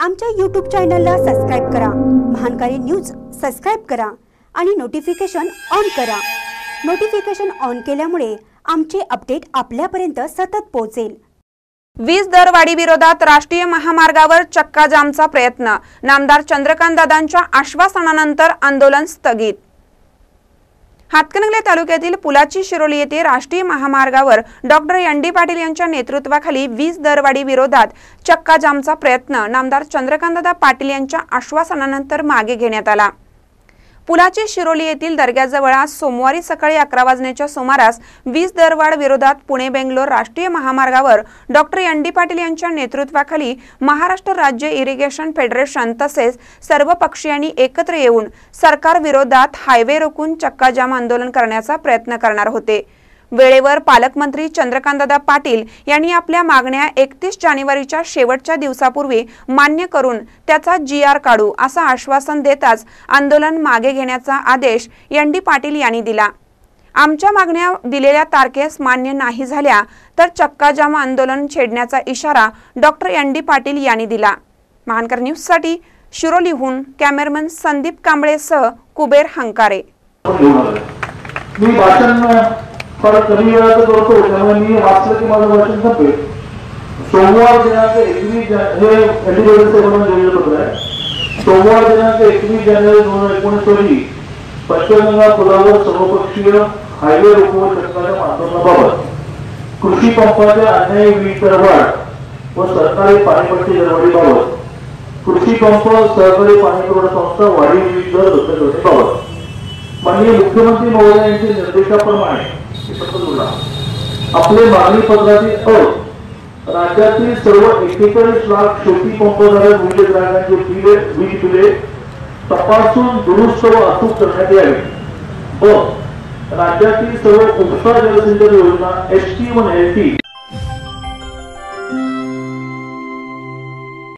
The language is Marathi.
आमच्या YouTube चॅनलला सबस्क्राइब करा, महानकारी न्यूज सबस्क्राइब करा आणि नोटिफिकेशन ऑन करा। नोटिफिकेशन ऑन केल्यामुळे आमचे अपडेट आपल्यापर्यंत सतत पोहोचेल। वीज दरवाढी विरोधात राष्ट्रीय महामार्गावर चक्का जामचा प्रयत्न, नामदार चंद्रकांत दादांच्या आश्वासनानंतर आंदोलन स्थगित। हातकणंगले तालुक्यातील पुलाची शिरोली येथे राष्ट्रीय महामार्गावर डॉक्टर एन.डी. पाटील यांच्या नेतृत्वाखाली वीज दरवाढी विरोधात चक्का जामचा प्रयत्न नामदार चंद्रकांत दादा पाटील यांच्या आश्वासनानंतर मागे घेण्यात आला। पुलाची शिरोली येथील दर्ग्याजवळ आज सोमवारी सकाळी 11 वाजण्याच्या सुमारास वीज दरवाढ विरोधात पुणे बेंगलोर राष्ट्रीय महामार्गावर डॉक्टर एन.डी. पाटील यांच्या नेतृत्वाखाली महाराष्ट्र राज्य इरिगेशन फेडरेशन तसेच सर्व पक्षीयांनी एकत्र येऊन सरकार विरोधात हायवे रोखून चक्का जाम आंदोलन करण्याचा प्रयत्न करणार होते। वेळेवर पालकमंत्री चंद्रकांतदादा पाटील यांनी आपल्या मागण्या 31 जानेवारीच्या शेवटच्या दिवसापूर्वी मान्य करून त्याचा GR काढू असं आश्वासन देताच आंदोलन मागे घेण्याचा आदेश एन.डी. पाटील यांनी दिला। आमच्या मागण्या दिलेल्या तारखेस मान्य नाही झाल्या तर चक्का जाम आंदोलन छेडण्याचा इशारा डॉक्टर एन.डी. पाटील यांनी दिला। महानकर न्यूजसाठी शिरोलीहून कॅमेरामन संदीप कांबळेसह कुबेर हंकारे। पर कमी वेळाचं करतो त्यामुळे मी वाचलं की माझं भाषण संपेल। सोमवार दिनांक 21 हे एडिटोरियलचे म्हणून दिलेलं पत्र आहे। सोमवार दिनांक 21 जानेवारी 2019 रोजी पश्चिम गंगा पुलावर सर्वपक्षीय हायवे रोखून चक्काजाम आंदोलनाबाबत कृषी पंपाच्या अन्यायी वीज दरवाढ व सरकारी पाणीपट्टी दरवाढीबाबत कृषी पंप सहकारी पाणी पुरवठा संस्था वाढीव वीज दर रद्द करण्याबाबत माननीय मुख्यमंत्री महोदय यांच्या निर्देशाप्रमाणे आपले मागणी पत्रातील राज्यातील सर्व 41 लाख शेती पंपधारक वीज ग्राहकांचे वीज बिले तपासून दुरुस्त व अचूक करण्यात यावे व राज्यातील सर्व उपसा जलसिंचन योजना ST व LT